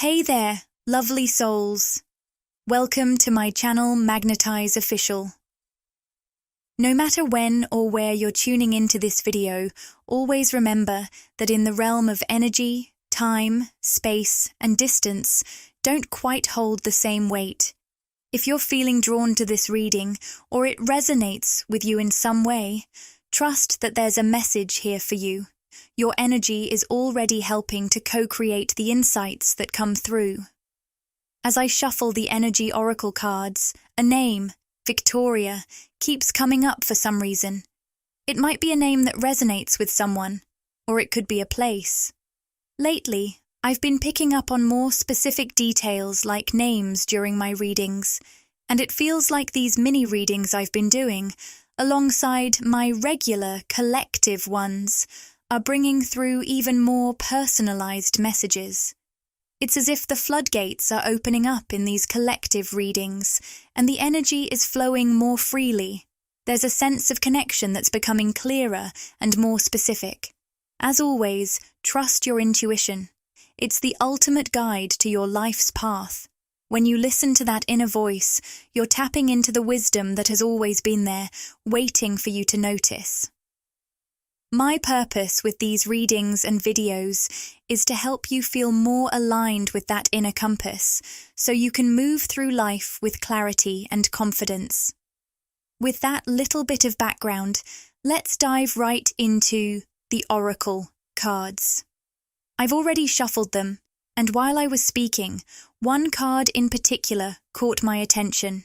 Hey there, lovely souls. Welcome to my channel Magnetize Official. No matter when or where you're tuning into this video, always remember that in the realm of energy, time, space, and distance don't quite hold the same weight. If you're feeling drawn to this reading, or it resonates with you in some way, trust that there's a message here for you. Your energy is already helping to co-create the insights that come through. As I shuffle the energy oracle cards, a name, Victoria, keeps coming up for some reason. It might be a name that resonates with someone, or it could be a place. Lately, I've been picking up on more specific details like names during my readings, and it feels like these mini-readings I've been doing, alongside my regular collective ones, are bringing through even more personalized messages. It's as if the floodgates are opening up in these collective readings, and the energy is flowing more freely. There's a sense of connection that's becoming clearer and more specific. As always, trust your intuition. It's the ultimate guide to your life's path. When you listen to that inner voice, you're tapping into the wisdom that has always been there, waiting for you to notice. My purpose with these readings and videos is to help you feel more aligned with that inner compass, so you can move through life with clarity and confidence. With that little bit of background, let's dive right into the oracle cards. I've already shuffled them, and while I was speaking, one card in particular caught my attention.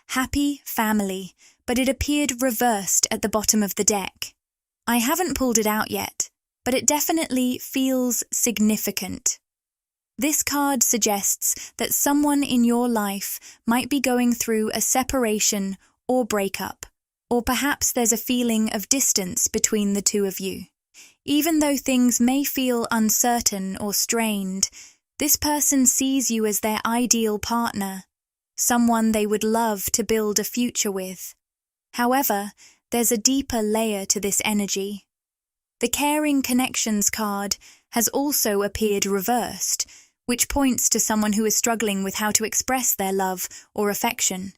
Happy Family, but it appeared reversed at the bottom of the deck. I haven't pulled it out yet, but it definitely feels significant. This card suggests that someone in your life might be going through a separation or breakup, or perhaps there's a feeling of distance between the two of you. Even though things may feel uncertain or strained, this person sees you as their ideal partner, someone they would love to build a future with. However, there's a deeper layer to this energy. The Caring Connections card has also appeared reversed, which points to someone who is struggling with how to express their love or affection.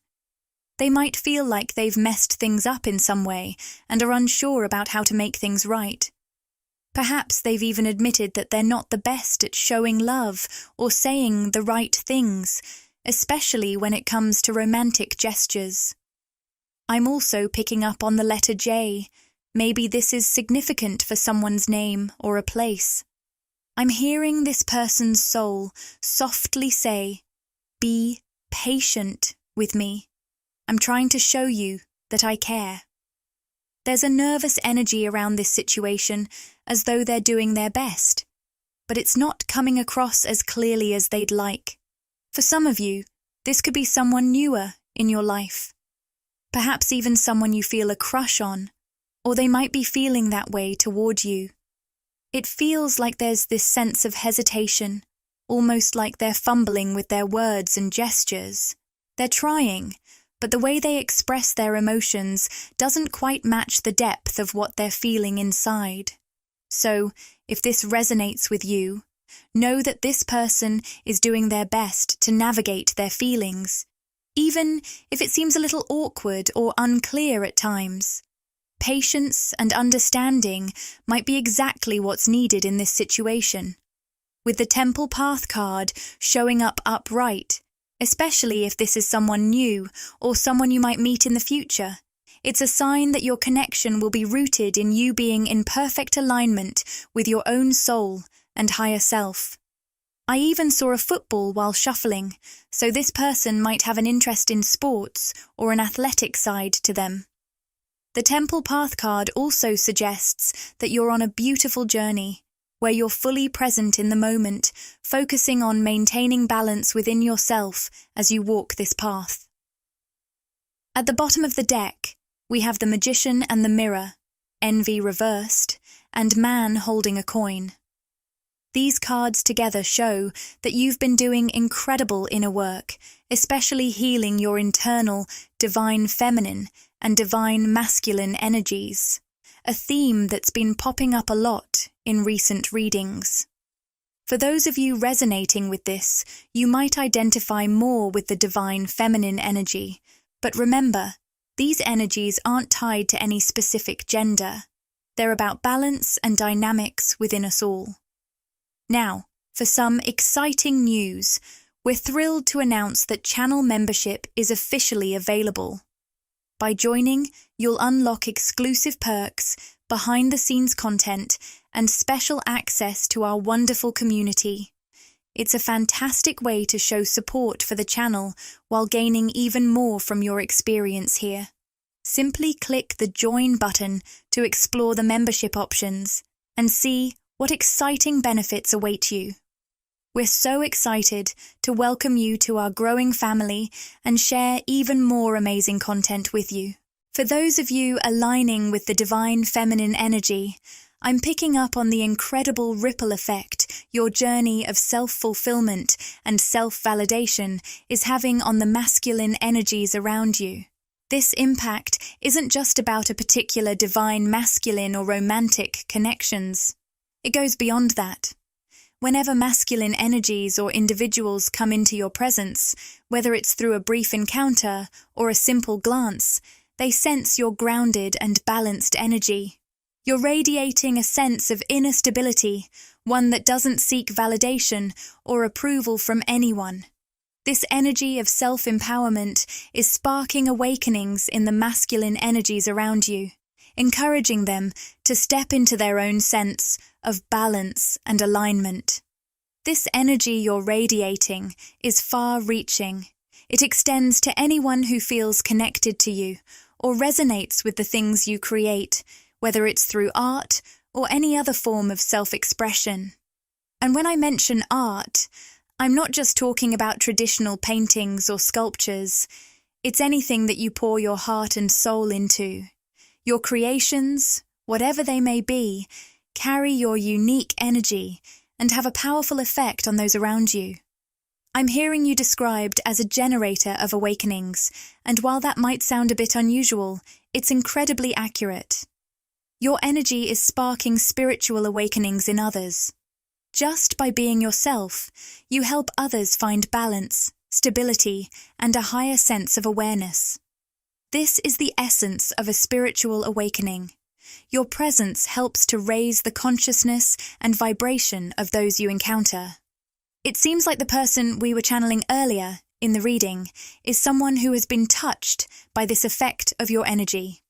They might feel like they've messed things up in some way and are unsure about how to make things right. Perhaps they've even admitted that they're not the best at showing love or saying the right things, especially when it comes to romantic gestures. I'm also picking up on the letter J. Maybe this is significant for someone's name or a place. I'm hearing this person's soul softly say, "Be patient with me. I'm trying to show you that I care." There's a nervous energy around this situation, as though they're doing their best, but it's not coming across as clearly as they'd like. For some of you, this could be someone newer in your life. Perhaps even someone you feel a crush on, or they might be feeling that way toward you. It feels like there's this sense of hesitation, almost like they're fumbling with their words and gestures. They're trying, but the way they express their emotions doesn't quite match the depth of what they're feeling inside. So, if this resonates with you, know that this person is doing their best to navigate their feelings, even if it seems a little awkward or unclear at times. Patience and understanding might be exactly what's needed in this situation. With the Temple Path card showing up upright, especially if this is someone new or someone you might meet in the future, it's a sign that your connection will be rooted in you being in perfect alignment with your own soul and higher self. I even saw a football while shuffling, so this person might have an interest in sports or an athletic side to them. The Temple Path card also suggests that you're on a beautiful journey, where you're fully present in the moment, focusing on maintaining balance within yourself as you walk this path. At the bottom of the deck, we have the Magician and the Mirror, Envy reversed, and Man holding a coin. These cards together show that you've been doing incredible inner work, especially healing your internal divine feminine and divine masculine energies, a theme that's been popping up a lot in recent readings. For those of you resonating with this, you might identify more with the divine feminine energy. But remember, these energies aren't tied to any specific gender. They're about balance and dynamics within us all. Now, for some exciting news, we're thrilled to announce that channel membership is officially available. By joining, you'll unlock exclusive perks, behind-the-scenes content, and special access to our wonderful community. It's a fantastic way to show support for the channel while gaining even more from your experience here. Simply click the Join button to explore the membership options and see what exciting benefits await you. We're so excited to welcome you to our growing family and share even more amazing content with you. For those of you aligning with the divine feminine energy, I'm picking up on the incredible ripple effect your journey of self-fulfillment and self-validation is having on the masculine energies around you. This impact isn't just about a particular divine masculine or romantic connections. It goes beyond that. Whenever masculine energies or individuals come into your presence, whether it's through a brief encounter or a simple glance, they sense your grounded and balanced energy. You're radiating a sense of inner stability, one that doesn't seek validation or approval from anyone. This energy of self-empowerment is sparking awakenings in the masculine energies around you, encouraging them to step into their own sense of balance and alignment. This energy you're radiating is far-reaching. It extends to anyone who feels connected to you or resonates with the things you create, whether it's through art or any other form of self-expression. And when I mention art, I'm not just talking about traditional paintings or sculptures. It's anything that you pour your heart and soul into. Your creations, whatever they may be, carry your unique energy and have a powerful effect on those around you. I'm hearing you described as a generator of awakenings, and while that might sound a bit unusual, it's incredibly accurate. Your energy is sparking spiritual awakenings in others. Just by being yourself, you help others find balance, stability, and a higher sense of awareness. This is the essence of a spiritual awakening. Your presence helps to raise the consciousness and vibration of those you encounter. It seems like the person we were channeling earlier in the reading is someone who has been touched by this effect of your energy.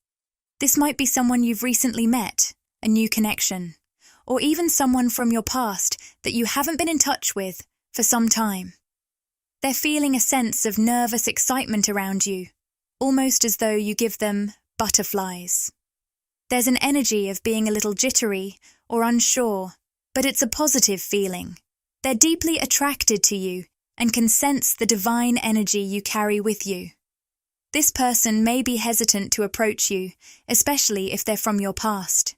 This might be someone you've recently met, a new connection, or even someone from your past that you haven't been in touch with for some time. They're feeling a sense of nervous excitement around you, almost as though you give them butterflies. There's an energy of being a little jittery or unsure, but it's a positive feeling. They're deeply attracted to you and can sense the divine energy you carry with you. This person may be hesitant to approach you, especially if they're from your past.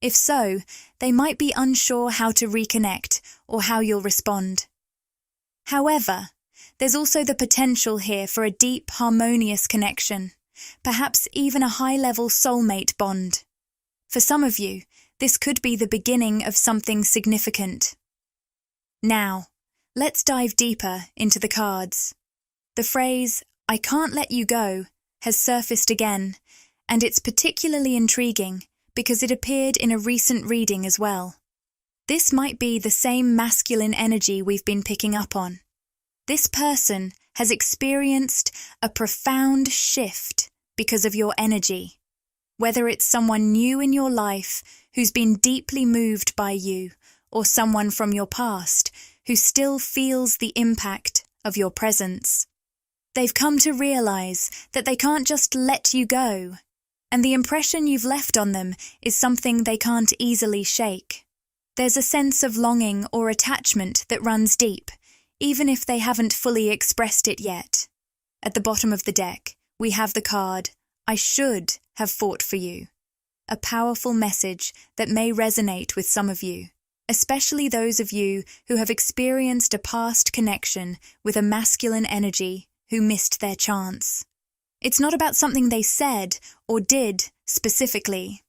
If so, they might be unsure how to reconnect or how you'll respond. However, there's also the potential here for a deep, harmonious connection, perhaps even a high-level soulmate bond. For some of you, this could be the beginning of something significant. Now, let's dive deeper into the cards. The phrase, "I can't let you go," has surfaced again, and it's particularly intriguing because it appeared in a recent reading as well. This might be the same masculine energy we've been picking up on. This person has experienced a profound shift because of your energy. Whether it's someone new in your life who's been deeply moved by you, or someone from your past who still feels the impact of your presence. They've come to realize that they can't just let you go, and the impression you've left on them is something they can't easily shake. There's a sense of longing or attachment that runs deep, even if they haven't fully expressed it yet. At the bottom of the deck, we have the card, "I should have fought for you," a powerful message that may resonate with some of you, especially those of you who have experienced a past connection with a masculine energy who missed their chance. It's not about something they said or did specifically,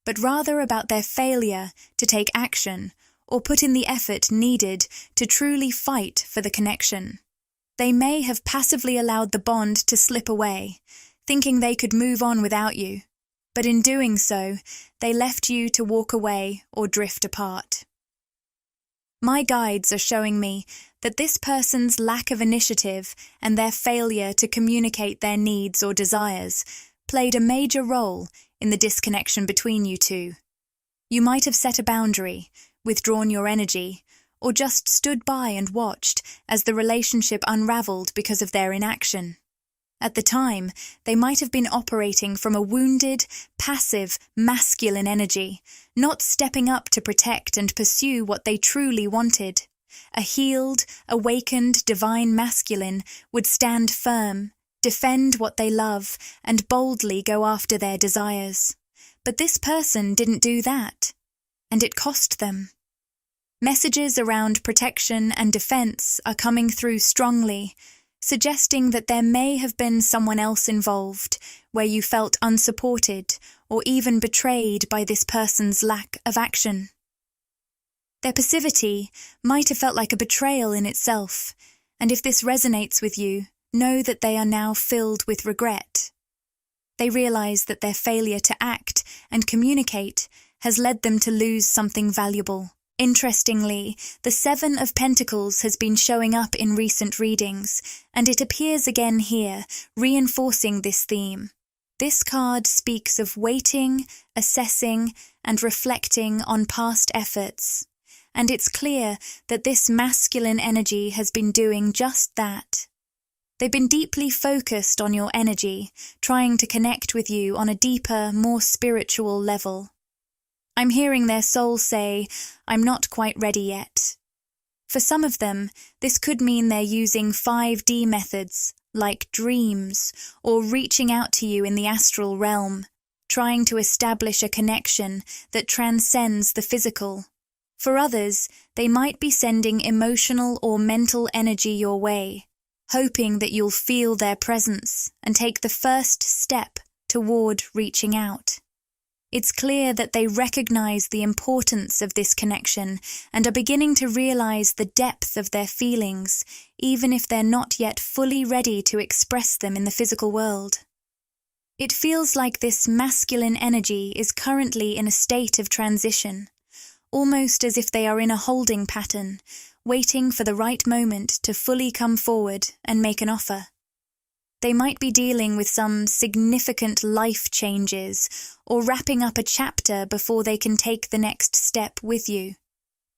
but rather about their failure to take action or put in the effort needed to truly fight for the connection. They may have passively allowed the bond to slip away, thinking they could move on without you, but in doing so, they left you to walk away or drift apart. My guides are showing me that this person's lack of initiative and their failure to communicate their needs or desires played a major role in the disconnection between you two. You might have set a boundary, withdrawn your energy, or just stood by and watched as the relationship unraveled because of their inaction. At the time, they might have been operating from a wounded, passive, masculine energy, not stepping up to protect and pursue what they truly wanted. A healed, awakened, divine masculine would stand firm, defend what they love, and boldly go after their desires. But this person didn't do that, and it cost them. Messages around protection and defense are coming through strongly, suggesting that there may have been someone else involved where you felt unsupported or even betrayed by this person's lack of action. Their passivity might have felt like a betrayal in itself, and if this resonates with you, know that they are now filled with regret. They realize that their failure to act and communicate has led them to lose something valuable. Interestingly, the Seven of Pentacles has been showing up in recent readings, and it appears again here, reinforcing this theme. This card speaks of waiting, assessing, and reflecting on past efforts, and it's clear that this masculine energy has been doing just that. They've been deeply focused on your energy, trying to connect with you on a deeper, more spiritual level. I'm hearing their soul say, "I'm not quite ready yet." For some of them, this could mean they're using 5D methods, like dreams, or reaching out to you in the astral realm, trying to establish a connection that transcends the physical. For others, they might be sending emotional or mental energy your way, hoping that you'll feel their presence and take the first step toward reaching out. It's clear that they recognize the importance of this connection and are beginning to realize the depth of their feelings, even if they're not yet fully ready to express them in the physical world. It feels like this masculine energy is currently in a state of transition, almost as if they are in a holding pattern, waiting for the right moment to fully come forward and make an offer. They might be dealing with some significant life changes or wrapping up a chapter before they can take the next step with you.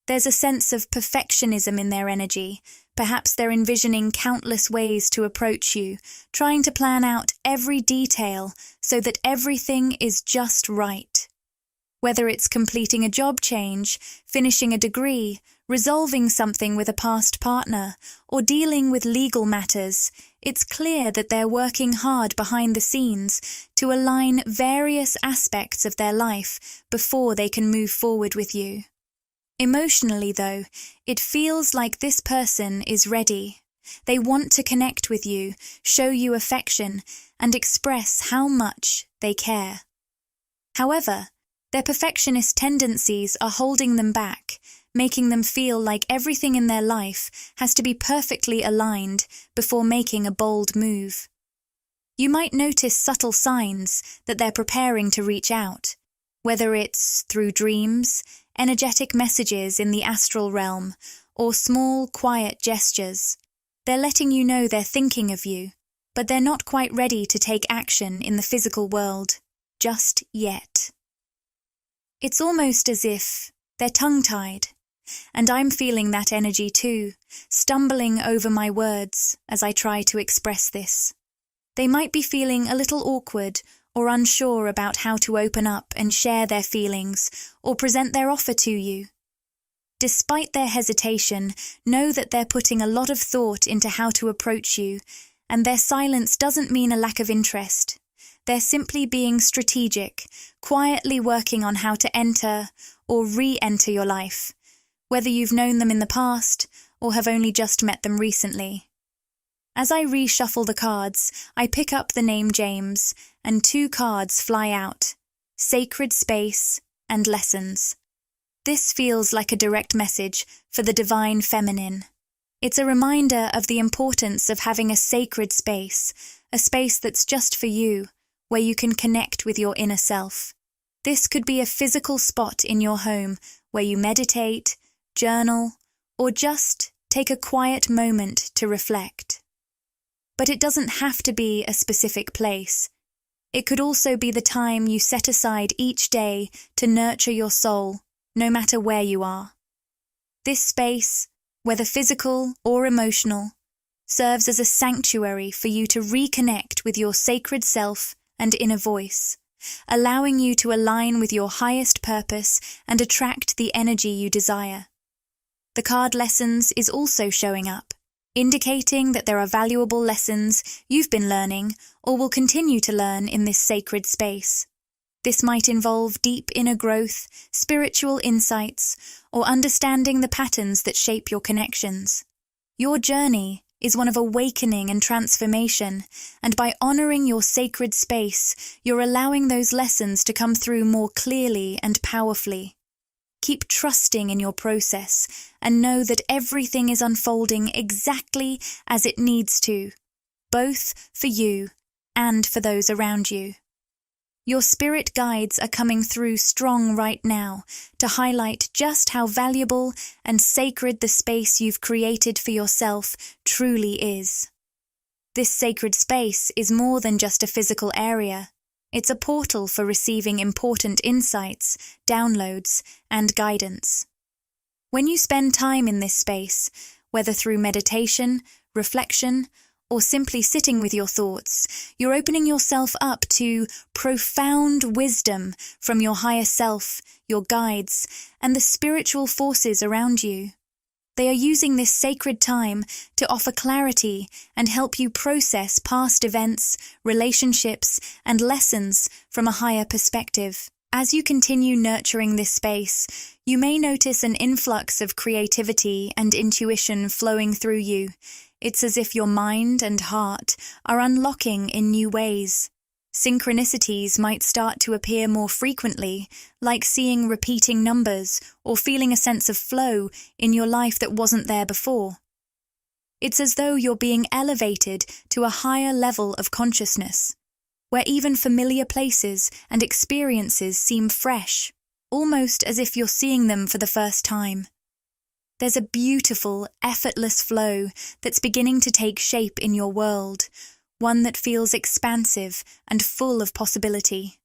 There's a sense of perfectionism in their energy. Perhaps they're envisioning countless ways to approach you, trying to plan out every detail so that everything is just right. Whether it's completing a job change, finishing a degree, resolving something with a past partner, or dealing with legal matters, it's clear that they're working hard behind the scenes to align various aspects of their life before they can move forward with you. Emotionally, though, it feels like this person is ready. They want to connect with you, show you affection, and express how much they care. However, their perfectionist tendencies are holding them back, making them feel like everything in their life has to be perfectly aligned before making a bold move. You might notice subtle signs that they're preparing to reach out, whether it's through dreams, energetic messages in the astral realm, or small, quiet gestures. They're letting you know they're thinking of you, but they're not quite ready to take action in the physical world just yet. It's almost as if they're tongue-tied, and I'm feeling that energy too, stumbling over my words as I try to express this. They might be feeling a little awkward or unsure about how to open up and share their feelings or present their offer to you. Despite their hesitation, know that they're putting a lot of thought into how to approach you, and their silence doesn't mean a lack of interest. They're simply being strategic, quietly working on how to enter or re-enter your life, whether you've known them in the past or have only just met them recently. As I reshuffle the cards, I pick up the name James, and 2 cards fly out: Sacred Space and Lessons. This feels like a direct message for the divine feminine. It's a reminder of the importance of having a sacred space, a space that's just for you, where you can connect with your inner self. This could be a physical spot in your home where you meditate, journal, or just take a quiet moment to reflect. But it doesn't have to be a specific place. It could also be the time you set aside each day to nurture your soul, no matter where you are. This space, whether physical or emotional, serves as a sanctuary for you to reconnect with your sacred self and inner voice, allowing you to align with your highest purpose and attract the energy you desire. The card lessons is also showing up, indicating that there are valuable lessons you've been learning or will continue to learn in this sacred space. This might involve deep inner growth, spiritual insights, or understanding the patterns that shape your connections. Your journey is one of awakening and transformation, and by honoring your sacred space, you're allowing those lessons to come through more clearly and powerfully. Keep trusting in your process and know that everything is unfolding exactly as it needs to, both for you and for those around you. Your spirit guides are coming through strong right now to highlight just how valuable and sacred the space you've created for yourself truly is. This sacred space is more than just a physical area. It's a portal for receiving important insights, downloads, and guidance. When you spend time in this space, whether through meditation, reflection, or simply sitting with your thoughts, you're opening yourself up to profound wisdom from your higher self, your guides, and the spiritual forces around you. They are using this sacred time to offer clarity and help you process past events, relationships, and lessons from a higher perspective. As you continue nurturing this space, you may notice an influx of creativity and intuition flowing through you. It's as if your mind and heart are unlocking in new ways. Synchronicities might start to appear more frequently, like seeing repeating numbers or feeling a sense of flow in your life that wasn't there before. It's as though you're being elevated to a higher level of consciousness, where even familiar places and experiences seem fresh, almost as if you're seeing them for the first time. There's a beautiful, effortless flow that's beginning to take shape in your world, one that feels expansive and full of possibility.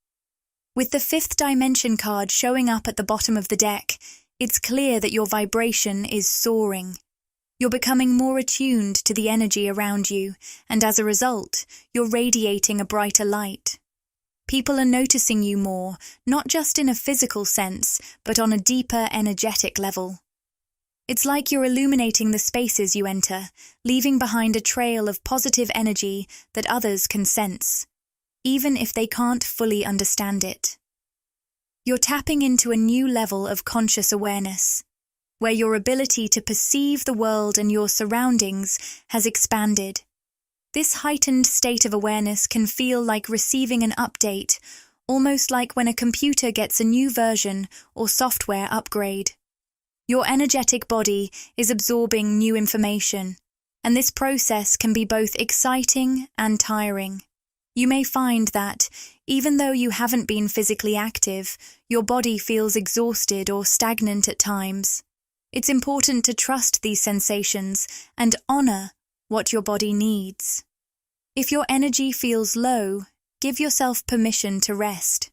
With the fifth dimension card showing up at the bottom of the deck, it's clear that your vibration is soaring. You're becoming more attuned to the energy around you, and as a result, you're radiating a brighter light. People are noticing you more, not just in a physical sense, but on a deeper energetic level. It's like you're illuminating the spaces you enter, leaving behind a trail of positive energy that others can sense, even if they can't fully understand it. You're tapping into a new level of conscious awareness, where your ability to perceive the world and your surroundings has expanded. This heightened state of awareness can feel like receiving an update, almost like when a computer gets a new version or software upgrade. Your energetic body is absorbing new information, and this process can be both exciting and tiring. You may find that, even though you haven't been physically active, your body feels exhausted or stagnant at times. It's important to trust these sensations and honor what your body needs. If your energy feels low, give yourself permission to rest.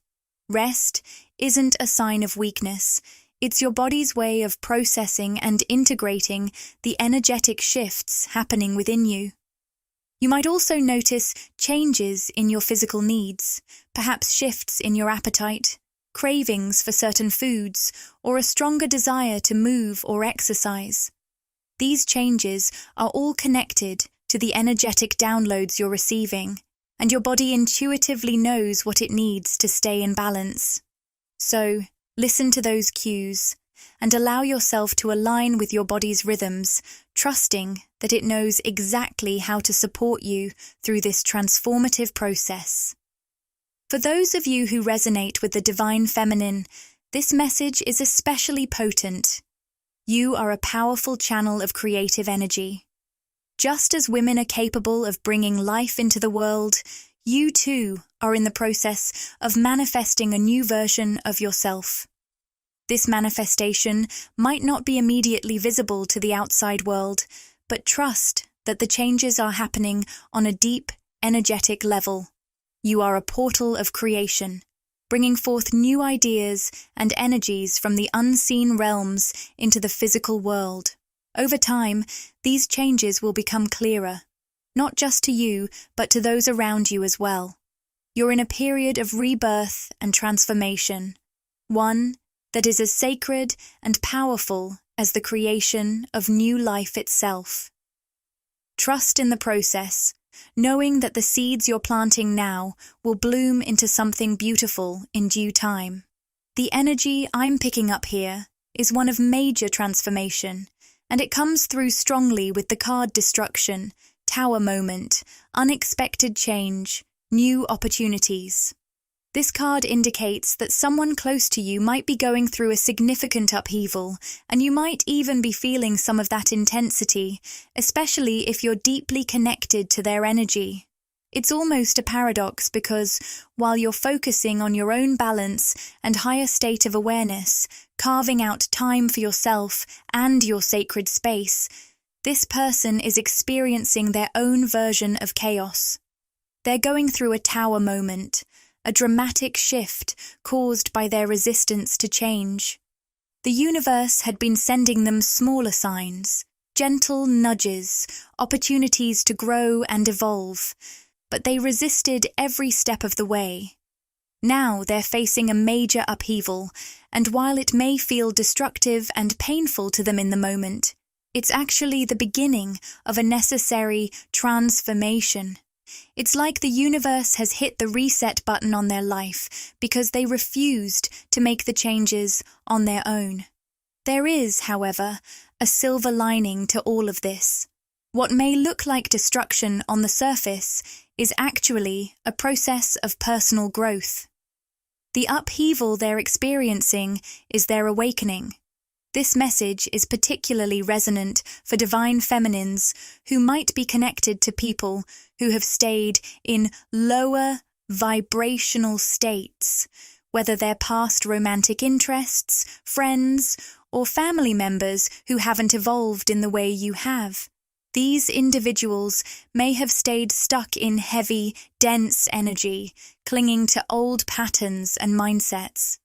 Rest isn't a sign of weakness. It's your body's way of processing and integrating the energetic shifts happening within you. You might also notice changes in your physical needs, perhaps shifts in your appetite, cravings for certain foods, or a stronger desire to move or exercise. These changes are all connected to the energetic downloads you're receiving, and your body intuitively knows what it needs to stay in balance. So, listen to those cues and allow yourself to align with your body's rhythms, trusting that it knows exactly how to support you through this transformative process. For those of you who resonate with the divine feminine, This message is especially potent. You are a powerful channel of creative energy. Just as women are capable of bringing life into the world, you too are in the process of manifesting a new version of yourself. This manifestation might not be immediately visible to the outside world, but trust that the changes are happening on a deep, energetic level. You are a portal of creation, bringing forth new ideas and energies from the unseen realms into the physical world. Over time, these changes will become clearer, not just to you, but to those around you as well. You're in a period of rebirth and transformation, one that is as sacred and powerful as the creation of new life itself. Trust in the process, knowing that the seeds you're planting now will bloom into something beautiful in due time. The energy I'm picking up here is one of major transformation, and it comes through strongly with the card destruction, tower moment, unexpected change, new opportunities. This card indicates that someone close to you might be going through a significant upheaval, and you might even be feeling some of that intensity, especially if you're deeply connected to their energy. It's almost a paradox because, while you're focusing on your own balance and higher state of awareness, carving out time for yourself and your sacred space, this person is experiencing their own version of chaos. They're going through a tower moment, a dramatic shift caused by their resistance to change. The universe had been sending them smaller signs, gentle nudges, opportunities to grow and evolve, but they resisted every step of the way. Now they're facing a major upheaval, and while it may feel destructive and painful to them in the moment, it's actually the beginning of a necessary transformation. It's like the universe has hit the reset button on their life because they refused to make the changes on their own. There is, however, a silver lining to all of this. What may look like destruction on the surface is actually a process of personal growth. The upheaval they're experiencing is their awakening. This message is particularly resonant for divine feminines who might be connected to people who have stayed in lower vibrational states, whether they're past romantic interests, friends, or family members who haven't evolved in the way you have. These individuals may have stayed stuck in heavy, dense energy, clinging to old patterns and mindsets.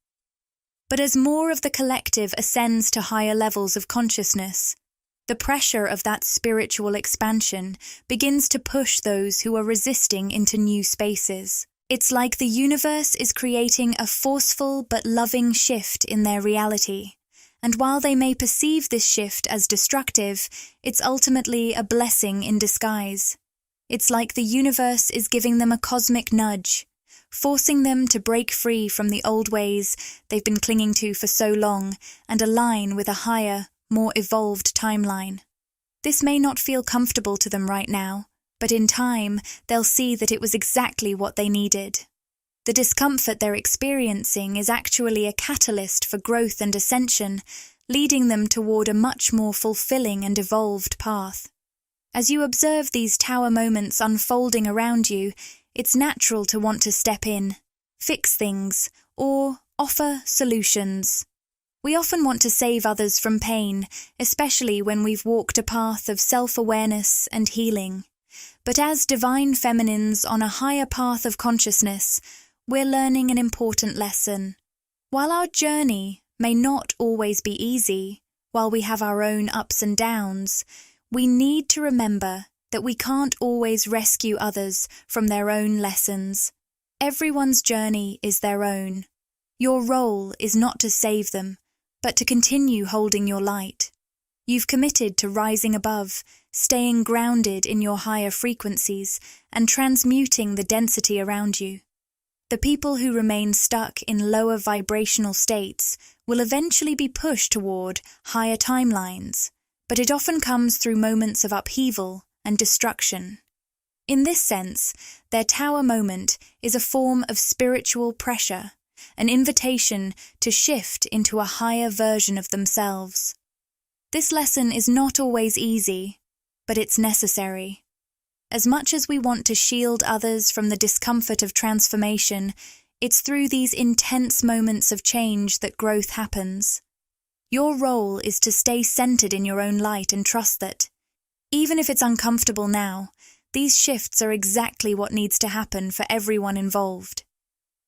But as more of the collective ascends to higher levels of consciousness, the pressure of that spiritual expansion begins to push those who are resisting into new spaces. It's like the universe is creating a forceful but loving shift in their reality. And while they may perceive this shift as destructive, it's ultimately a blessing in disguise. It's like the universe is giving them a cosmic nudge, forcing them to break free from the old ways they've been clinging to for so long and align with a higher, more evolved timeline. This may not feel comfortable to them right now, but in time they'll see that it was exactly what they needed. The discomfort they're experiencing is actually a catalyst for growth and ascension, leading them toward a much more fulfilling and evolved path. As you observe these tower moments unfolding around you, it's natural to want to step in, fix things, or offer solutions. We often want to save others from pain, especially when we've walked a path of self-awareness and healing. But as divine feminines on a higher path of consciousness, we're learning an important lesson. While our journey may not always be easy, while we have our own ups and downs, we need to remember that we can't always rescue others from their own lessons. Everyone's journey is their own. Your role is not to save them, but to continue holding your light. You've committed to rising above, staying grounded in your higher frequencies, and transmuting the density around you. The people who remain stuck in lower vibrational states will eventually be pushed toward higher timelines, but it often comes through moments of upheaval and destruction. In this sense, their tower moment is a form of spiritual pressure, an invitation to shift into a higher version of themselves. This lesson is not always easy, but it's necessary. As much as we want to shield others from the discomfort of transformation, it's through these intense moments of change that growth happens. Your role is to stay centered in your own light and trust that, even if it's uncomfortable now, these shifts are exactly what needs to happen for everyone involved.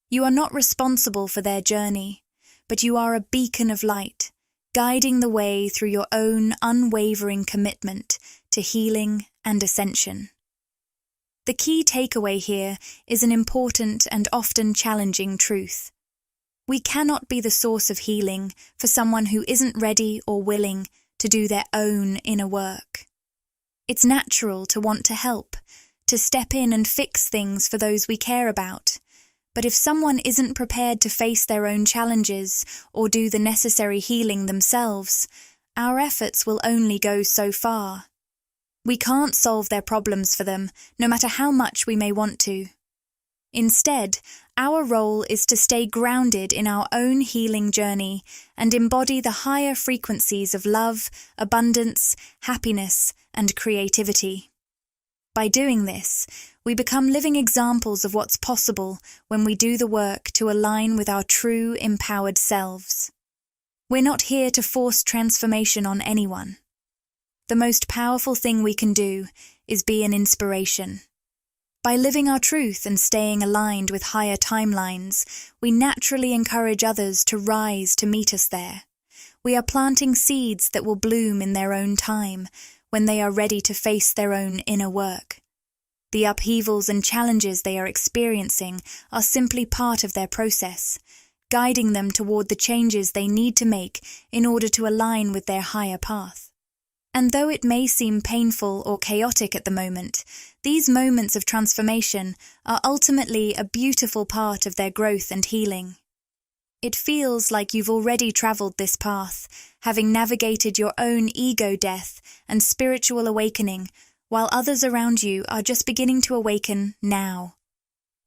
You are not responsible for their journey, but you are a beacon of light, guiding the way through your own unwavering commitment to healing and ascension. The key takeaway here is an important and often challenging truth. We cannot be the source of healing for someone who isn't ready or willing to do their own inner work. It's natural to want to help, to step in and fix things for those we care about. But if someone isn't prepared to face their own challenges or do the necessary healing themselves, our efforts will only go so far. We can't solve their problems for them, no matter how much we may want to. Instead, our role is to stay grounded in our own healing journey and embody the higher frequencies of love, abundance, happiness, and creativity. By doing this, we become living examples of what's possible when we do the work to align with our true, empowered selves. We're not here to force transformation on anyone. The most powerful thing we can do is be an inspiration. By living our truth and staying aligned with higher timelines, we naturally encourage others to rise to meet us there. We are planting seeds that will bloom in their own time, when they are ready to face their own inner work. The upheavals and challenges they are experiencing are simply part of their process, guiding them toward the changes they need to make in order to align with their higher path. And though it may seem painful or chaotic at the moment, these moments of transformation are ultimately a beautiful part of their growth and healing. It feels like you've already traveled this path, having navigated your own ego death and spiritual awakening, while others around you are just beginning to awaken now.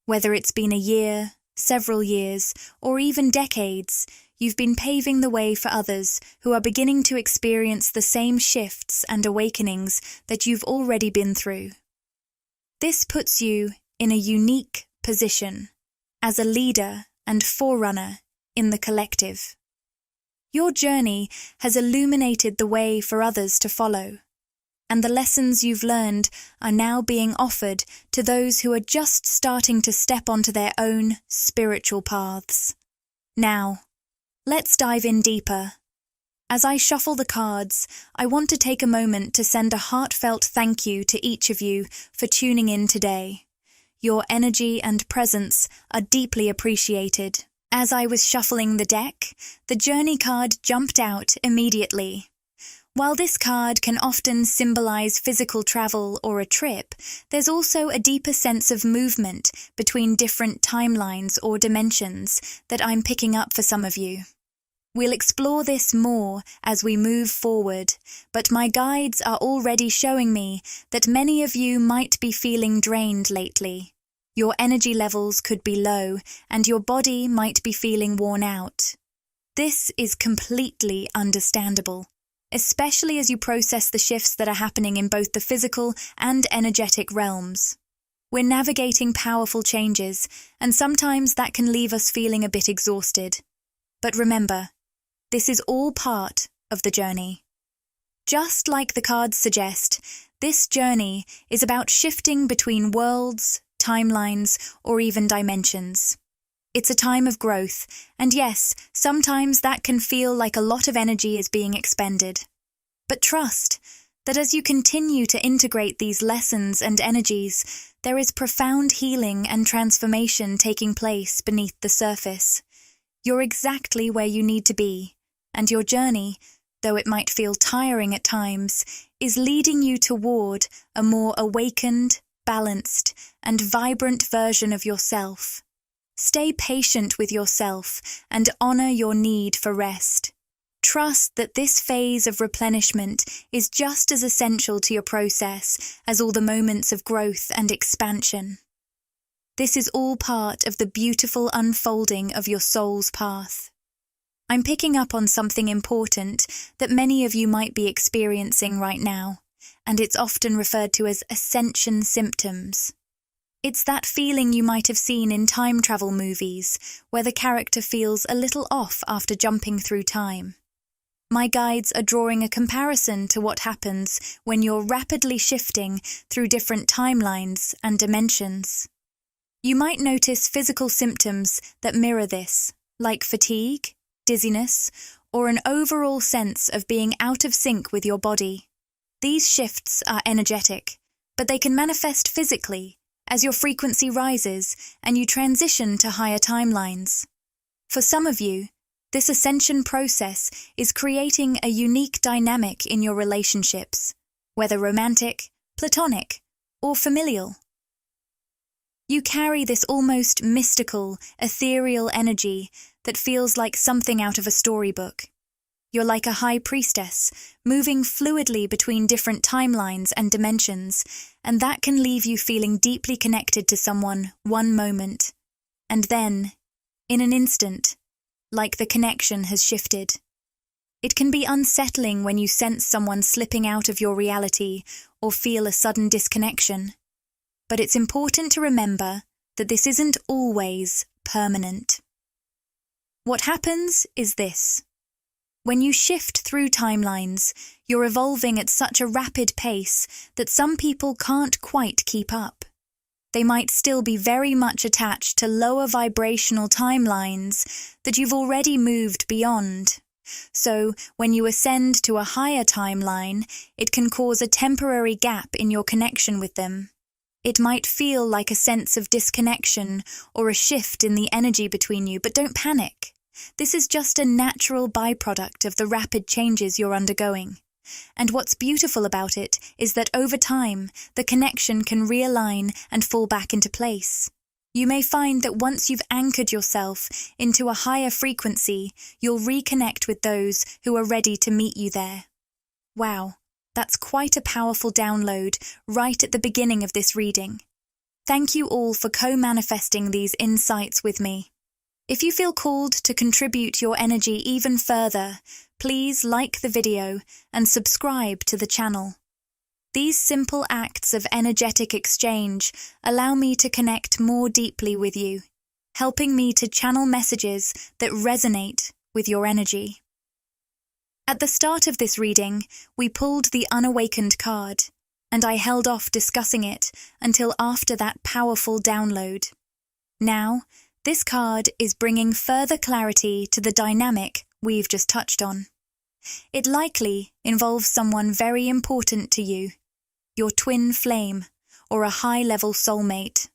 Whether it's been a year, several years, or even decades, you've been paving the way for others who are beginning to experience the same shifts and awakenings that you've already been through. This puts you in a unique position as a leader and forerunner in the collective. Your journey has illuminated the way for others to follow, and the lessons you've learned are now being offered to those who are just starting to step onto their own spiritual paths. Now, let's dive in deeper. As I shuffle the cards, I want to take a moment to send a heartfelt thank you to each of you for tuning in today. Your energy and presence are deeply appreciated. As I was shuffling the deck, the journey card jumped out immediately. While this card can often symbolize physical travel or a trip, there's also a deeper sense of movement between different timelines or dimensions that I'm picking up for some of you. We'll explore this more as we move forward, but my guides are already showing me that many of you might be feeling drained lately. Your energy levels could be low, and your body might be feeling worn out. This is completely understandable, especially as you process the shifts that are happening in both the physical and energetic realms. We're navigating powerful changes, and sometimes that can leave us feeling a bit exhausted. But remember, this is all part of the journey. Just like the cards suggest, this journey is about shifting between worlds, timelines, or even dimensions. It's a time of growth, and yes, sometimes that can feel like a lot of energy is being expended. But trust that as you continue to integrate these lessons and energies, there is profound healing and transformation taking place beneath the surface. You're exactly where you need to be, and your journey, though it might feel tiring at times, is leading you toward a more awakened, balanced, and vibrant version of yourself. Stay patient with yourself and honor your need for rest. Trust that this phase of replenishment is just as essential to your process as all the moments of growth and expansion. This is all part of the beautiful unfolding of your soul's path. I'm picking up on something important that many of you might be experiencing right now, and it's often referred to as ascension symptoms. It's that feeling you might have seen in time travel movies, where the character feels a little off after jumping through time. My guides are drawing a comparison to what happens when you're rapidly shifting through different timelines and dimensions. You might notice physical symptoms that mirror this, like fatigue, dizziness, or an overall sense of being out of sync with your body. These shifts are energetic, but they can manifest physically as your frequency rises and you transition to higher timelines. For some of you, this ascension process is creating a unique dynamic in your relationships, whether romantic, platonic, or familial. You carry this almost mystical, ethereal energy that feels like something out of a storybook. You're like a high priestess, moving fluidly between different timelines and dimensions, and that can leave you feeling deeply connected to someone one moment, and then, in an instant, like the connection has shifted. It can be unsettling when you sense someone slipping out of your reality or feel a sudden disconnection. But it's important to remember that this isn't always permanent. What happens is this. When you shift through timelines, you're evolving at such a rapid pace that some people can't quite keep up. They might still be very much attached to lower vibrational timelines that you've already moved beyond. So, when you ascend to a higher timeline, it can cause a temporary gap in your connection with them. It might feel like a sense of disconnection or a shift in the energy between you, but don't panic. This is just a natural byproduct of the rapid changes you're undergoing. And what's beautiful about it is that over time, the connection can realign and fall back into place. You may find that once you've anchored yourself into a higher frequency, you'll reconnect with those who are ready to meet you there. Wow, that's quite a powerful download right at the beginning of this reading. Thank you all for co-manifesting these insights with me. If you feel called to contribute your energy even further, please like the video and subscribe to the channel. These simple acts of energetic exchange allow me to connect more deeply with you, helping me to channel messages that resonate with your energy. At the start of this reading, we pulled the Unawakened card, and I held off discussing it until after that powerful download. Now, this card is bringing further clarity to the dynamic we've just touched on. It likely involves someone very important to you, your twin flame, or a high-level soulmate.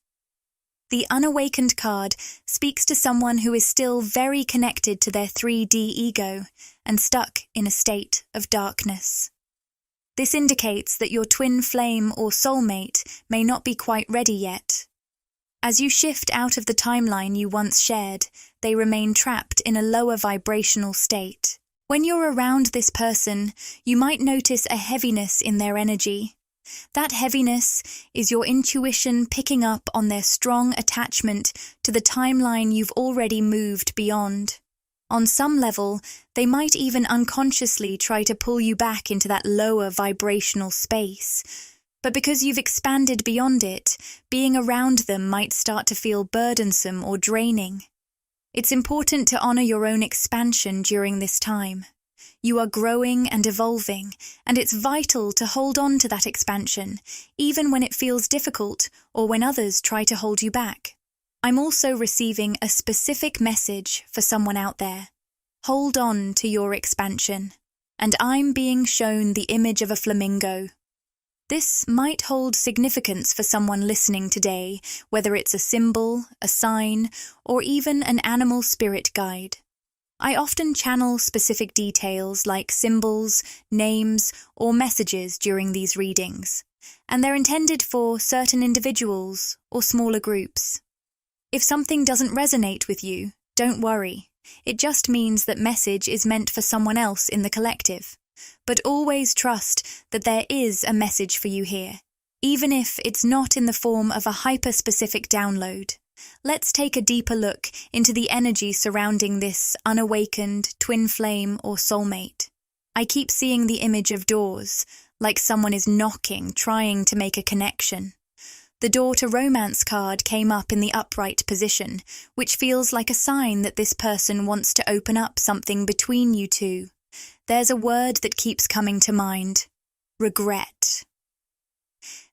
The Unawakened card speaks to someone who is still very connected to their 3D ego and stuck in a state of darkness. This indicates that your twin flame or soulmate may not be quite ready yet. As you shift out of the timeline you once shared, they remain trapped in a lower vibrational state. When you're around this person, you might notice a heaviness in their energy. That heaviness is your intuition picking up on their strong attachment to the timeline you've already moved beyond. On some level, they might even unconsciously try to pull you back into that lower vibrational space. But because you've expanded beyond it, being around them might start to feel burdensome or draining. It's important to honor your own expansion during this time. You are growing and evolving, and it's vital to hold on to that expansion, even when it feels difficult or when others try to hold you back. I'm also receiving a specific message for someone out there. Hold on to your expansion. And I'm being shown the image of a flamingo. This might hold significance for someone listening today, whether it's a symbol, a sign, or even an animal spirit guide. I often channel specific details like symbols, names, or messages during these readings, and they're intended for certain individuals or smaller groups. If something doesn't resonate with you, don't worry. It just means that message is meant for someone else in the collective. But always trust that there is a message for you here, even if it's not in the form of a hyper-specific download. Let's take a deeper look into the energy surrounding this unawakened twin flame or soulmate. I keep seeing the image of doors, like someone is knocking, trying to make a connection. The door to romance card came up in the upright position, which feels like a sign that this person wants to open up something between you two. There's a word that keeps coming to mind: regret.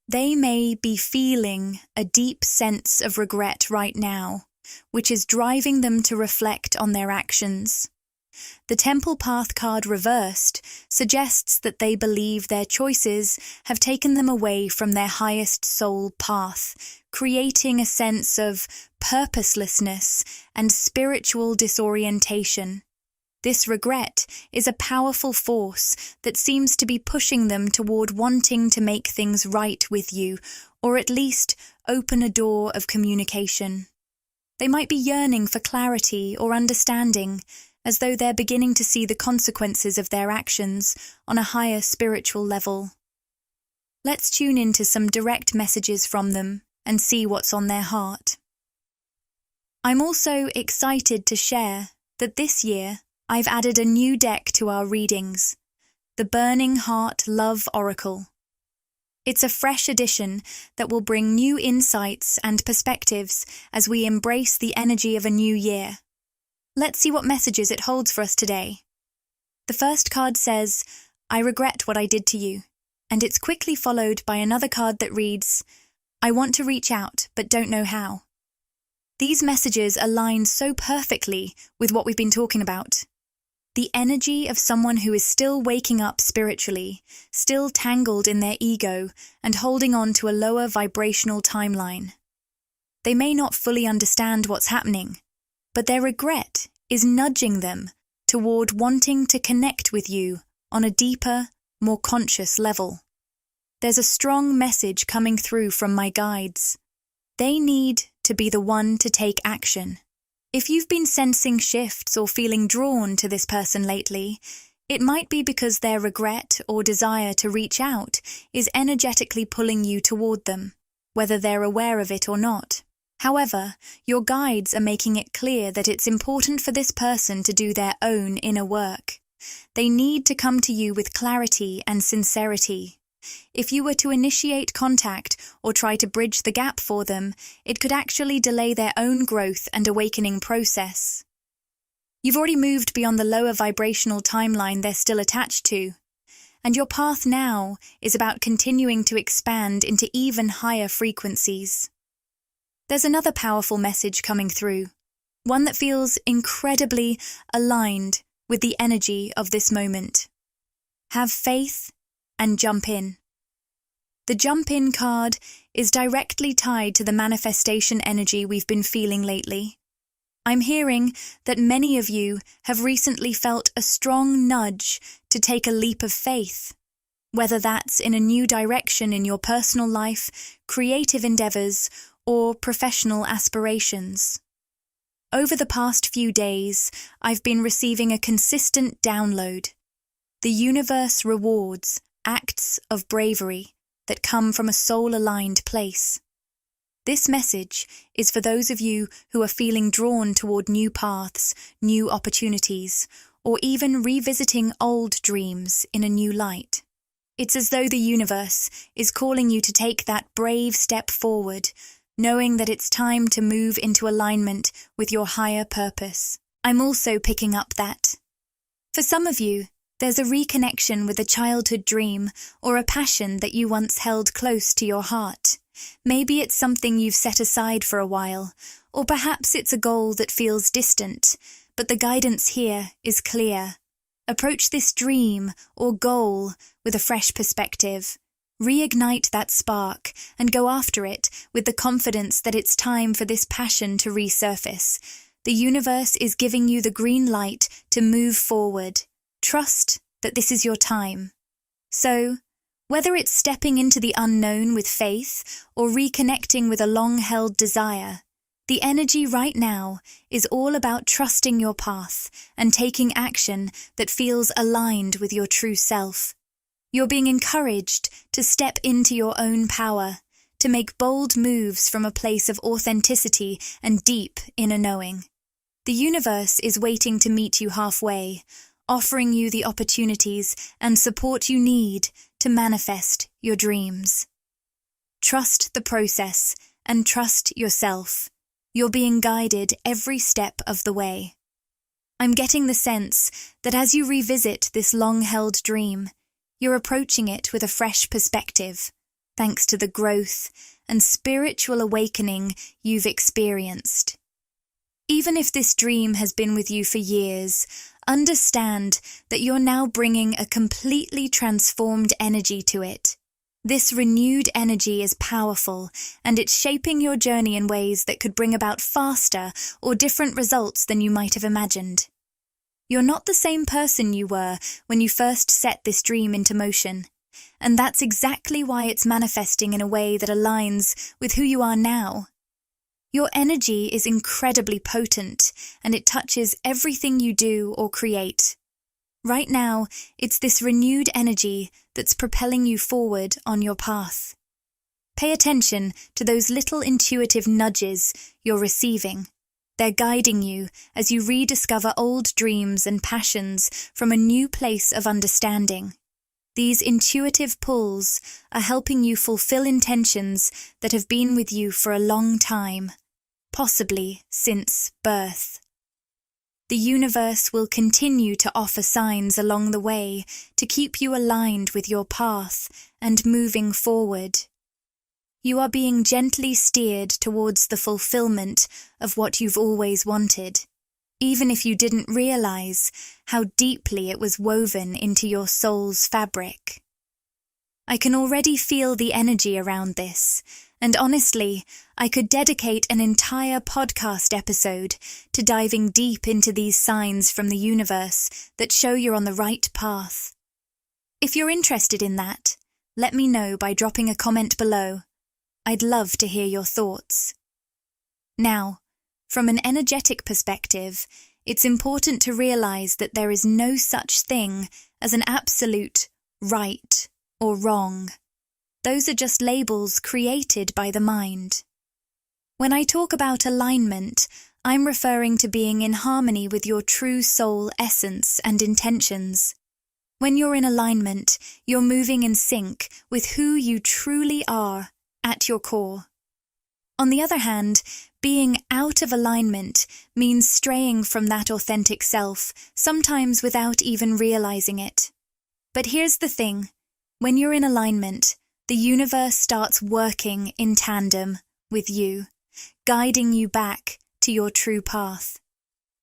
They may be feeling a deep sense of regret right now, which is driving them to reflect on their actions. The Temple Path card reversed suggests that they believe their choices have taken them away from their highest soul path, creating a sense of purposelessness and spiritual disorientation. This regret is a powerful force that seems to be pushing them toward wanting to make things right with you, or at least open a door of communication. They might be yearning for clarity or understanding, as though they're beginning to see the consequences of their actions on a higher spiritual level. Let's tune into some direct messages from them and see what's on their heart. I'm also excited to share that this year I've added a new deck to our readings, the Burning Heart Love Oracle. It's a fresh addition that will bring new insights and perspectives as we embrace the energy of a new year. Let's see what messages it holds for us today. The first card says, "I regret what I did to you," and it's quickly followed by another card that reads, "I want to reach out, but don't know how." These messages align so perfectly with what we've been talking about. The energy of someone who is still waking up spiritually, still tangled in their ego, and holding on to a lower vibrational timeline. They may not fully understand what's happening, but their regret is nudging them toward wanting to connect with you on a deeper, more conscious level. There's a strong message coming through from my guides. They need to be the one to take action. If you've been sensing shifts or feeling drawn to this person lately, it might be because their regret or desire to reach out is energetically pulling you toward them, whether they're aware of it or not. However, your guides are making it clear that it's important for this person to do their own inner work. They need to come to you with clarity and sincerity. If you were to initiate contact or try to bridge the gap for them, it could actually delay their own growth and awakening process. You've already moved beyond the lower vibrational timeline they're still attached to, and your path now is about continuing to expand into even higher frequencies. There's another powerful message coming through, one that feels incredibly aligned with the energy of this moment. Have faith and jump in. The jump in card is directly tied to the manifestation energy we've been feeling lately. I'm hearing that many of you have recently felt a strong nudge to take a leap of faith, whether that's in a new direction in your personal life, creative endeavors, or professional aspirations. Over the past few days, I've been receiving a consistent download. The universe rewards acts of bravery that come from a soul-aligned place. This message is for those of you who are feeling drawn toward new paths, new opportunities, or even revisiting old dreams in a new light. It's as though the universe is calling you to take that brave step forward, knowing that it's time to move into alignment with your higher purpose. I'm also picking up that, for some of you, there's a reconnection with a childhood dream or a passion that you once held close to your heart. Maybe it's something you've set aside for a while, or perhaps it's a goal that feels distant, but the guidance here is clear. Approach this dream or goal with a fresh perspective. Reignite that spark and go after it with the confidence that it's time for this passion to resurface. The universe is giving you the green light to move forward. Trust that this is your time. So, whether it's stepping into the unknown with faith or reconnecting with a long-held desire, the energy right now is all about trusting your path and taking action that feels aligned with your true self. You're being encouraged to step into your own power, to make bold moves from a place of authenticity and deep inner knowing. The universe is waiting to meet you halfway, offering you the opportunities and support you need to manifest your dreams. Trust the process and trust yourself. You're being guided every step of the way. I'm getting the sense that as you revisit this long-held dream, you're approaching it with a fresh perspective, thanks to the growth and spiritual awakening you've experienced. Even if this dream has been with you for years, understand that you're now bringing a completely transformed energy to it. This renewed energy is powerful, and it's shaping your journey in ways that could bring about faster or different results than you might have imagined. You're not the same person you were when you first set this dream into motion, and that's exactly why it's manifesting in a way that aligns with who you are now. Your energy is incredibly potent, and it touches everything you do or create. Right now, it's this renewed energy that's propelling you forward on your path. Pay attention to those little intuitive nudges you're receiving. They're guiding you as you rediscover old dreams and passions from a new place of understanding. These intuitive pulls are helping you fulfill intentions that have been with you for a long time, possibly since birth. The universe will continue to offer signs along the way to keep you aligned with your path and moving forward. You are being gently steered towards the fulfillment of what you've always wanted, even if you didn't realize how deeply it was woven into your soul's fabric. I can already feel the energy around this, and honestly, I could dedicate an entire podcast episode to diving deep into these signs from the universe that show you're on the right path. If you're interested in that, let me know by dropping a comment below. I'd love to hear your thoughts. Now, from an energetic perspective, it's important to realize that there is no such thing as an absolute right or wrong. Those are just labels created by the mind. When I talk about alignment, I'm referring to being in harmony with your true soul essence and intentions. When you're in alignment, you're moving in sync with who you truly are at your core. On the other hand, being out of alignment means straying from that authentic self, sometimes without even realizing it. But here's the thing. When you're in alignment, the universe starts working in tandem with you, guiding you back to your true path.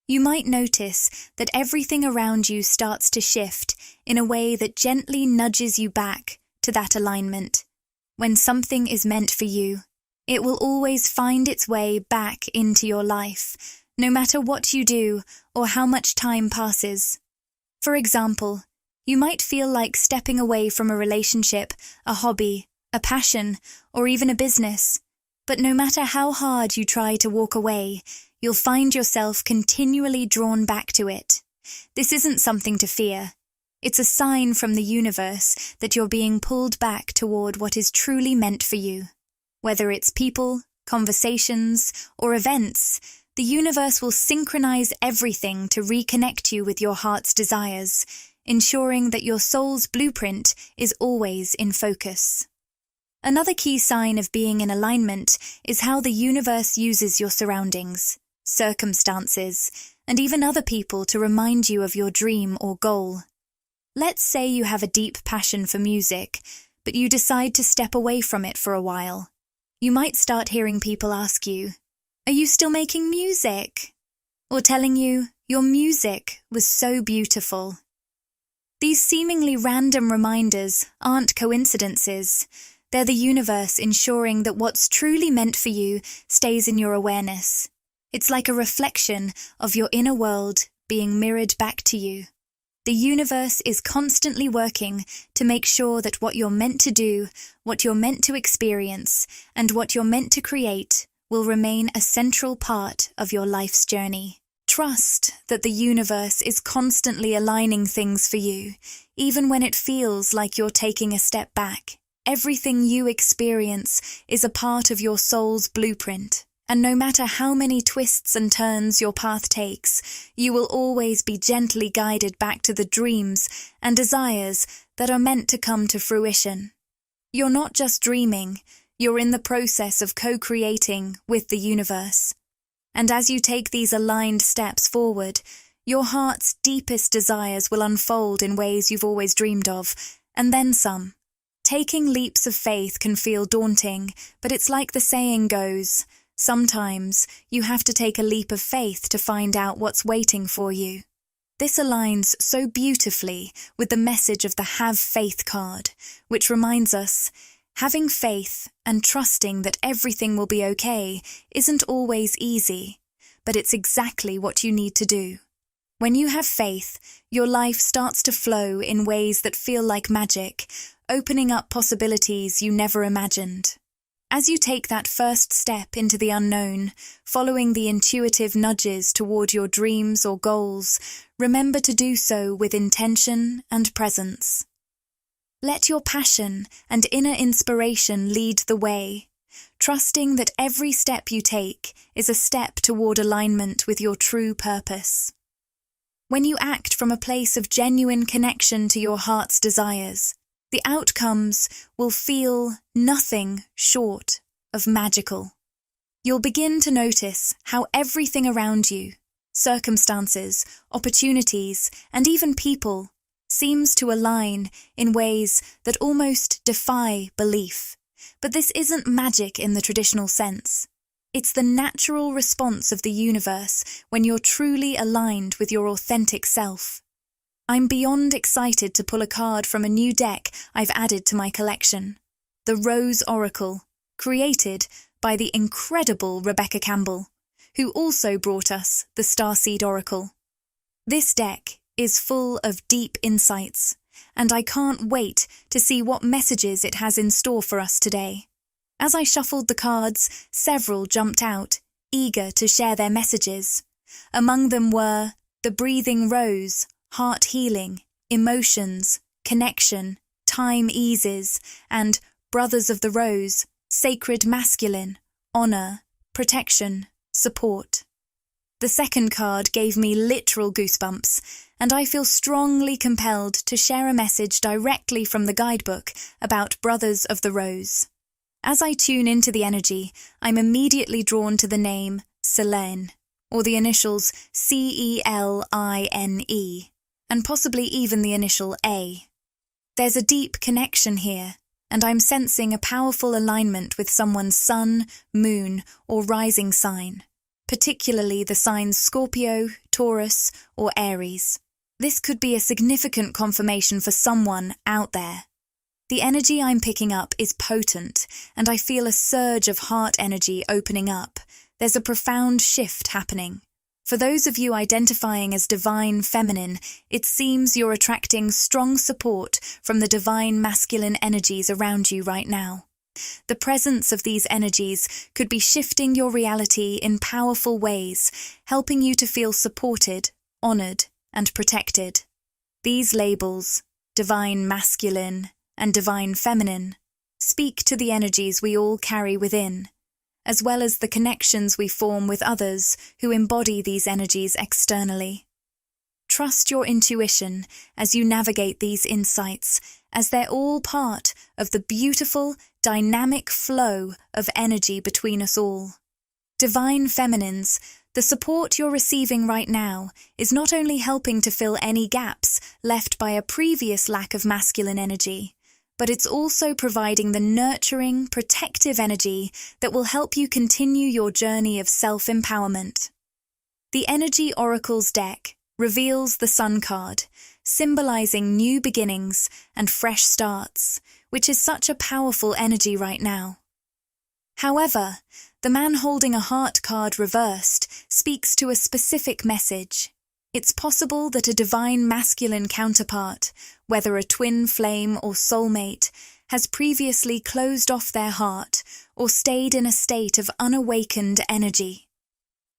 You might notice that everything around you starts to shift in a way that gently nudges you back to that alignment. When something is meant for you, it will always find its way back into your life, no matter what you do or how much time passes. For example, you might feel like stepping away from a relationship, a hobby, a passion, or even a business. But no matter how hard you try to walk away, you'll find yourself continually drawn back to it. This isn't something to fear. It's a sign from the universe that you're being pulled back toward what is truly meant for you. Whether it's people, conversations, or events, the universe will synchronize everything to reconnect you with your heart's desires, ensuring that your soul's blueprint is always in focus. Another key sign of being in alignment is how the universe uses your surroundings, circumstances, and even other people to remind you of your dream or goal. Let's say you have a deep passion for music, but you decide to step away from it for a while. You might start hearing people ask you, "Are you still making music?" Or telling you, "Your music was so beautiful." These seemingly random reminders aren't coincidences. They're the universe ensuring that what's truly meant for you stays in your awareness. It's like a reflection of your inner world being mirrored back to you. The universe is constantly working to make sure that what you're meant to do, what you're meant to experience, and what you're meant to create will remain a central part of your life's journey. Trust that the universe is constantly aligning things for you, even when it feels like you're taking a step back. Everything you experience is a part of your soul's blueprint, and no matter how many twists and turns your path takes, you will always be gently guided back to the dreams and desires that are meant to come to fruition. You're not just dreaming, you're in the process of co-creating with the universe. And as you take these aligned steps forward, your heart's deepest desires will unfold in ways you've always dreamed of, and then some. Taking leaps of faith can feel daunting, but it's like the saying goes, sometimes you have to take a leap of faith to find out what's waiting for you. This aligns so beautifully with the message of the Have Faith card, which reminds us, having faith and trusting that everything will be okay isn't always easy, but it's exactly what you need to do. When you have faith, your life starts to flow in ways that feel like magic, opening up possibilities you never imagined. As you take that first step into the unknown, following the intuitive nudges toward your dreams or goals, remember to do so with intention and presence. Let your passion and inner inspiration lead the way, trusting that every step you take is a step toward alignment with your true purpose. When you act from a place of genuine connection to your heart's desires, the outcomes will feel nothing short of magical. You'll begin to notice how everything around you, circumstances, opportunities, and even people, seems to align in ways that almost defy belief. But this isn't magic in the traditional sense. It's the natural response of the universe when you're truly aligned with your authentic self. I'm beyond excited to pull a card from a new deck I've added to my collection, the Rose Oracle, created by the incredible Rebecca Campbell, who also brought us the Starseed Oracle. This deck is full of deep insights, and I can't wait to see what messages it has in store for us today. As I shuffled the cards, several jumped out, eager to share their messages. Among them were the Breathing Rose, Heart Healing, Emotions, Connection, Time Eases, and Brothers of the Rose, Sacred Masculine, Honor, Protection, Support. The second card gave me literal goosebumps, and I feel strongly compelled to share a message directly from the guidebook about Brothers of the Rose. As I tune into the energy, I'm immediately drawn to the name Selene, or the initials Celine, and possibly even the initial A. There's a deep connection here, and I'm sensing a powerful alignment with someone's sun, moon, or rising sign, particularly the signs Scorpio, Taurus, or Aries. This could be a significant confirmation for someone out there. The energy I'm picking up is potent, and I feel a surge of heart energy opening up. There's a profound shift happening. For those of you identifying as divine feminine, it seems you're attracting strong support from the divine masculine energies around you right now. The presence of these energies could be shifting your reality in powerful ways, helping you to feel supported, honored, and protected. These labels, divine masculine and divine feminine, speak to the energies we all carry within, as well as the connections we form with others who embody these energies externally. Trust your intuition as you navigate these insights, as they're all part of the beautiful, dynamic flow of energy between us all. Divine feminines, the support you're receiving right now is not only helping to fill any gaps left by a previous lack of masculine energy, but it's also providing the nurturing, protective energy that will help you continue your journey of self-empowerment. The Energy Oracles deck reveals the Sun card, symbolizing new beginnings and fresh starts, which is such a powerful energy right now. However, the man holding a heart card reversed speaks to a specific message. It's possible that a divine masculine counterpart, whether a twin flame or soulmate, has previously closed off their heart or stayed in a state of unawakened energy.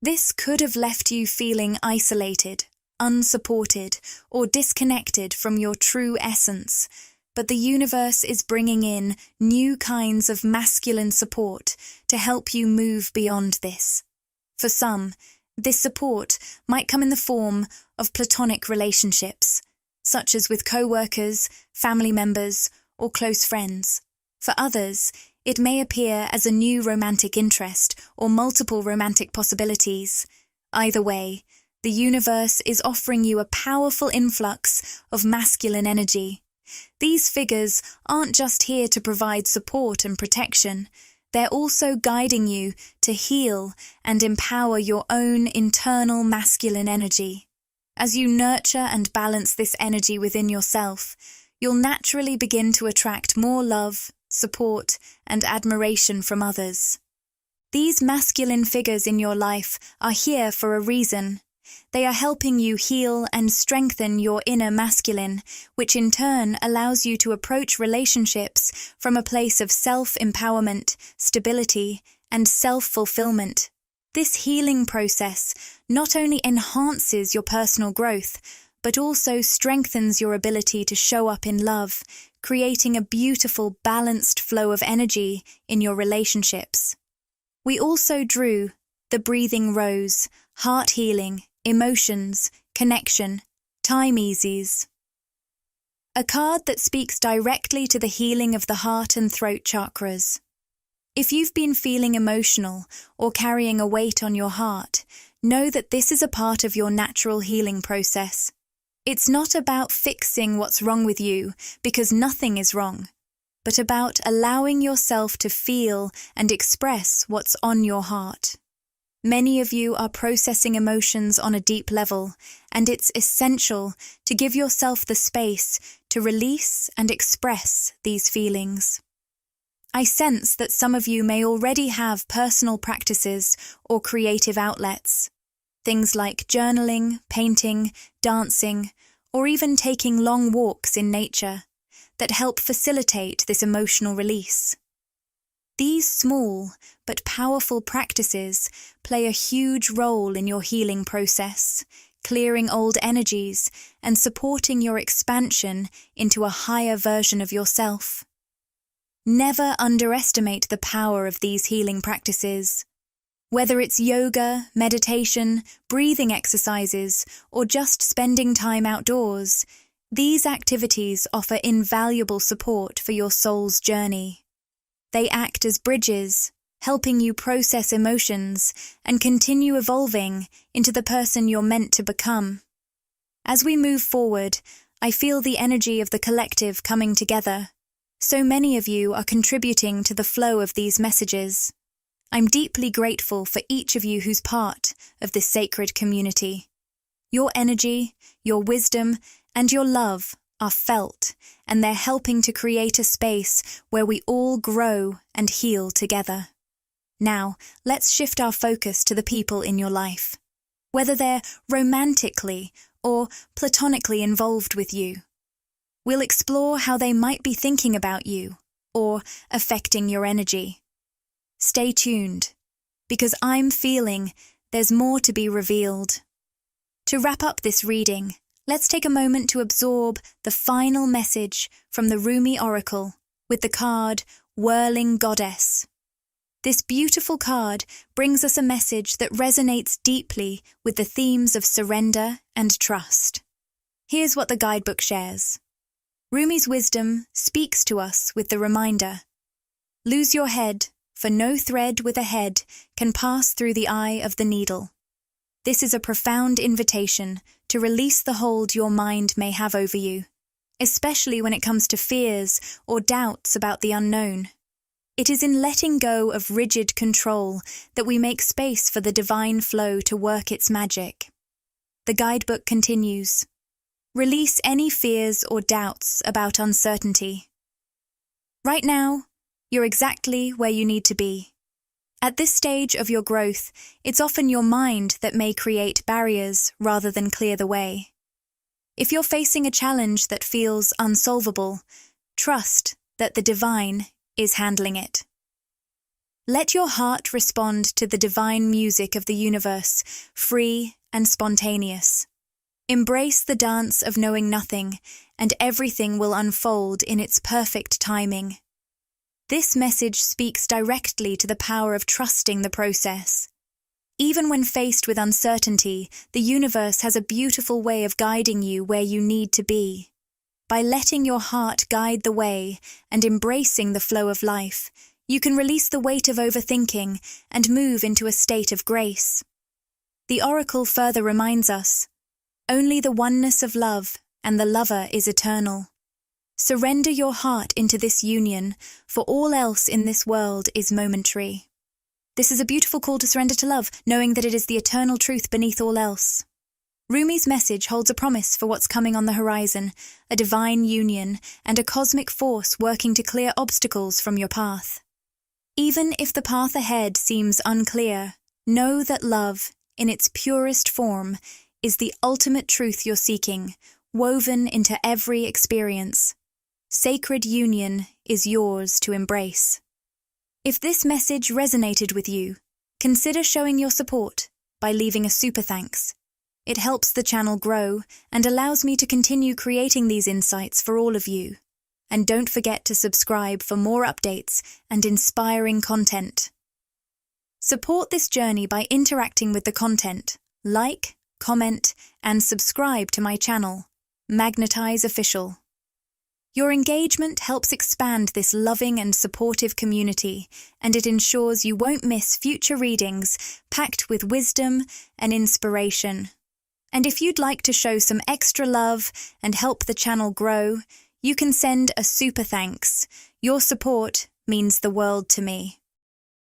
This could have left you feeling isolated, unsupported, or disconnected from your true essence, but the universe is bringing in new kinds of masculine support to help you move beyond this. For some, this support might come in the form of platonic relationships, such as with co-workers, family members, or close friends. For others, it may appear as a new romantic interest or multiple romantic possibilities. Either way, the universe is offering you a powerful influx of masculine energy. These figures aren't just here to provide support and protection. They're also guiding you to heal and empower your own internal masculine energy. As you nurture and balance this energy within yourself, you'll naturally begin to attract more love, support, and admiration from others. These masculine figures in your life are here for a reason. They are helping you heal and strengthen your inner masculine, which in turn allows you to approach relationships from a place of self-empowerment, stability, and self-fulfillment. This healing process not only enhances your personal growth, but also strengthens your ability to show up in love, creating a beautiful, balanced flow of energy in your relationships. We also drew the breathing rose, heart healing, emotions, connection, time easies. A card that speaks directly to the healing of the heart and throat chakras. If you've been feeling emotional or carrying a weight on your heart, know that this is a part of your natural healing process. It's not about fixing what's wrong with you, because nothing is wrong, but about allowing yourself to feel and express what's on your heart. Many of you are processing emotions on a deep level, and it's essential to give yourself the space to release and express these feelings. I sense that some of you may already have personal practices or creative outlets, things like journaling, painting, dancing, or even taking long walks in nature, that help facilitate this emotional release. These small but powerful practices play a huge role in your healing process, clearing old energies and supporting your expansion into a higher version of yourself. Never underestimate the power of these healing practices. Whether it's yoga, meditation, breathing exercises, or just spending time outdoors, these activities offer invaluable support for your soul's journey. They act as bridges, helping you process emotions and continue evolving into the person you're meant to become. As we move forward, I feel the energy of the collective coming together. So many of you are contributing to the flow of these messages. I'm deeply grateful for each of you who's part of this sacred community. Your energy, your wisdom, and your love are felt, and they're helping to create a space where we all grow and heal together. Now, let's shift our focus to the people in your life, whether they're romantically or platonically involved with you. We'll explore how they might be thinking about you or affecting your energy. Stay tuned, because I'm feeling there's more to be revealed. To wrap up this reading, let's take a moment to absorb the final message from the Rumi Oracle with the card Whirling Goddess. This beautiful card brings us a message that resonates deeply with the themes of surrender and trust. Here's what the guidebook shares. Rumi's wisdom speaks to us with the reminder: lose your head, for no thread with a head can pass through the eye of the needle. This is a profound invitation to release the hold your mind may have over you, especially when it comes to fears or doubts about the unknown. It is in letting go of rigid control that we make space for the divine flow to work its magic. The guidebook continues: release any fears or doubts about uncertainty. Right now, you're exactly where you need to be. At this stage of your growth, it's often your mind that may create barriers rather than clear the way. If you're facing a challenge that feels unsolvable, trust that the divine is handling it. Let your heart respond to the divine music of the universe, free and spontaneous. Embrace the dance of knowing nothing, and everything will unfold in its perfect timing. This message speaks directly to the power of trusting the process. Even when faced with uncertainty, the universe has a beautiful way of guiding you where you need to be. By letting your heart guide the way and embracing the flow of life, you can release the weight of overthinking and move into a state of grace. The oracle further reminds us, only the oneness of love and the lover is eternal. Surrender your heart into this union, for all else in this world is momentary. This is a beautiful call to surrender to love, knowing that it is the eternal truth beneath all else. Rumi's message holds a promise for what's coming on the horizon, a divine union and a cosmic force working to clear obstacles from your path. Even if the path ahead seems unclear, know that love, in its purest form, is the ultimate truth you're seeking, woven into every experience. Sacred union is yours to embrace. If this message resonated with you, consider showing your support by leaving a super thanks. It helps the channel grow and allows me to continue creating these insights for all of you. And don't forget to subscribe for more updates and inspiring content. Support this journey by interacting with the content. Like, comment, and subscribe to my channel, Magnetize Official. Your engagement helps expand this loving and supportive community, and it ensures you won't miss future readings packed with wisdom and inspiration. And if you'd like to show some extra love and help the channel grow, you can send a super thanks. Your support means the world to me.